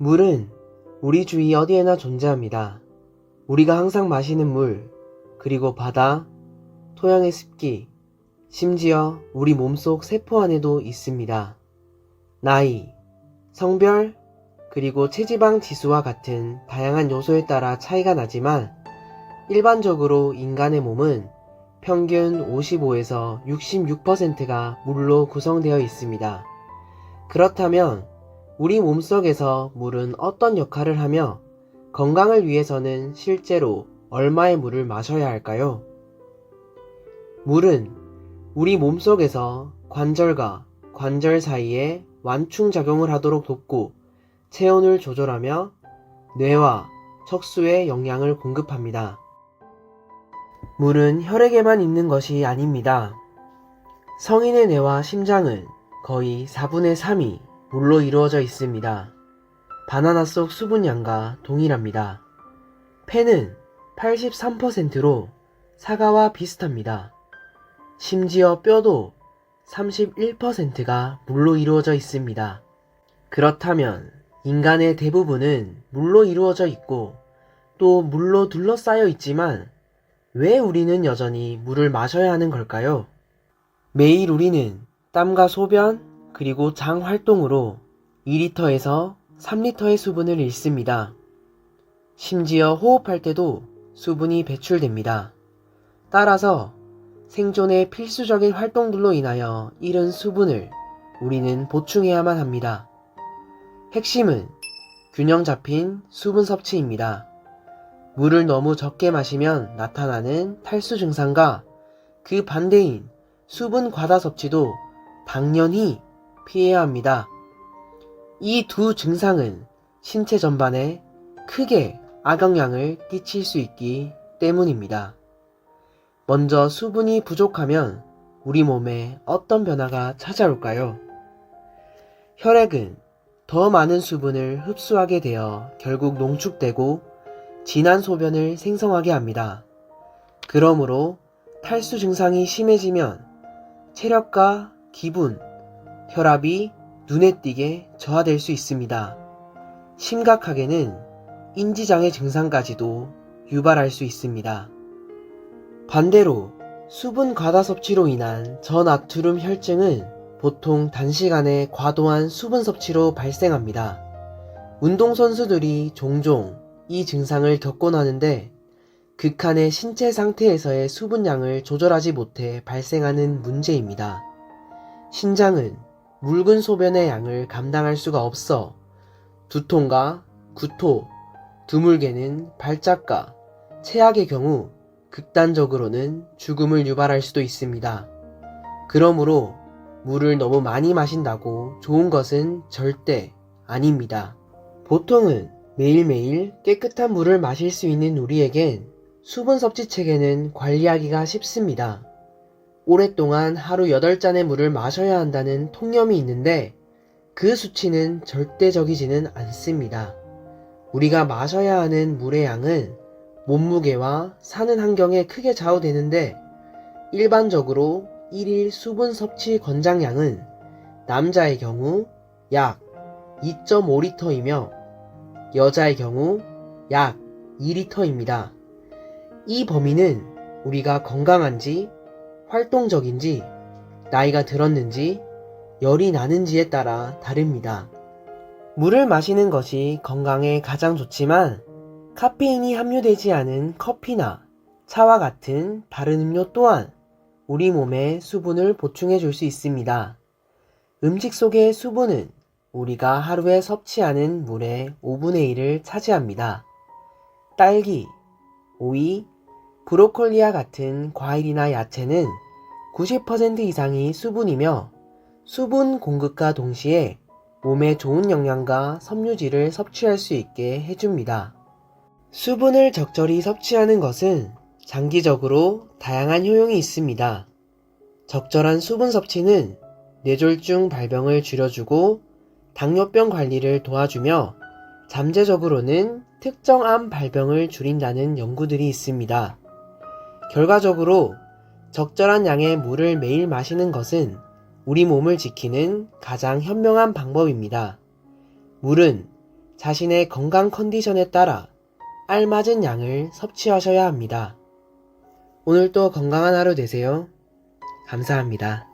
물은 우리 주위 어디에나 존재합니다. 우리가 항상 마시는 물, 그리고 바다, 토양의 습기, 심지어 우리 몸속 세포 안에도 있습니다. 나이, 성별, 그리고 체지방 지수와 같은 다양한 요소에 따라 차이가 나지만 일반적으로 인간의 몸은 평균 55에서 66%가 물로 구성되어 있습니다. 그렇다면 우리 몸속에서 물은 어떤 역할을 하며 건강을 위해서는 실제로 얼마의 물을 마셔야 할까요? 물은 우리 몸속에서 관절과 관절 사이에 완충작용을 하도록 돕고 체온을 조절하며 뇌와 척수에 영양을 공급합니다. 물은 혈액에만 있는 것이 아닙니다. 성인의 뇌와 심장은 거의 4분의 3이 물로 이루어져 있습니다. 바나나 속 수분량과 동일합니다. 폐는 83%로 사과와 비슷합니다. 심지어 뼈도 31%가 물로 이루어져 있습니다. 그렇다면 인간의 대부분은 물로 이루어져 있고 또 물로 둘러싸여 있지만 왜 우리는 여전히 물을 마셔야 하는 걸까요? 매일 우리는 땀과 소변 그리고 장 활동으로 2리터에서 3리터의 수분을 잃습니다. 심지어 호흡할 때도 수분이 배출됩니다. 따라서 생존의 필수적인 활동들로 인하여 잃은 수분을 우리는 보충해야만 합니다. 핵심은 균형 잡힌 수분 섭취입니다. 물을 너무 적게 마시면 나타나는 탈수 증상과 그 반대인 수분 과다 섭취도 당연히 피해야 합니다. 이 두 증상은 신체 전반에 크게 악영향을 끼칠 수 있기 때문입니다. 먼저 수분이 부족하면 우리 몸에 어떤 변화가 찾아올까요? 혈액은 더 많은 수분을 흡수하게 되어 결국 농축되고 진한 소변을 생성하게 합니다. 그러므로 탈수 증상이 심해지면 체력과 기분, 혈압이 눈에 띄게 저하될 수 있습니다. 심각하게는 인지장애 증상까지도 유발할 수 있습니다. 반대로 수분 과다 섭취로 인한 저나트륨 혈증은 보통 단시간에 과도한 수분 섭취로 발생합니다. 운동선수들이 종종 이 증상을 겪곤 하는데 극한의 신체 상태에서의 수분량을 조절하지 못해 발생하는 문제입니다. 신장은 묽은 소변의 양을 감당할 수가 없어 두통과 구토, 드물게는 발작과 체악의 경우 극단적으로는 죽음을 유발할 수도 있습니다. 그러므로 물을 너무 많이 마신다고 좋은 것은 절대 아닙니다. 보통은 매일매일 깨끗한 물을 마실 수 있는 우리에겐 수분 섭취 체계는 관리하기가 쉽습니다. 오랫동안 하루 8잔의 물을 마셔야 한다는 통념이 있는데 그 수치는 절대적이지는 않습니다. 우리가 마셔야 하는 물의 양은 몸무게와 사는 환경에 크게 좌우되는데 일반적으로 1일 수분 섭취 권장량은 남자의 경우 약 2.5리터이며 여자의 경우 약 2리터입니다. 이 범위는 우리가 건강한지, 활동적인지, 나이가 들었는지, 열이 나는지에 따라 다릅니다. 물을 마시는 것이 건강에 가장 좋지만 카페인이 함유되지 않은 커피나 차와 같은 다른 음료 또한 우리 몸에 수분을 보충해 줄 수 있습니다. 음식 속의 수분은 우리가 하루에 섭취하는 물의 5분의 1을 차지합니다. 딸기, 오이, 브로콜리와 같은 과일이나 야채는 90% 이상이 수분이며 수분 공급과 동시에 몸에 좋은 영양과 섬유질을 섭취할 수 있게 해줍니다. 수분을 적절히 섭취하는 것은 장기적으로 다양한 효용이 있습니다. 적절한 수분 섭취는 뇌졸중 발병을 줄여주고 당뇨병 관리를 도와주며 잠재적으로는 특정 암 발병을 줄인다는 연구들이 있습니다. 결과적으로 적절한 양의 물을 매일 마시는 것은 우리 몸을 지키는 가장 현명한 방법입니다. 물은 자신의 건강 컨디션에 따라 알맞은 양을 섭취하셔야 합니다. 오늘도 건강한 하루 되세요. 감사합니다.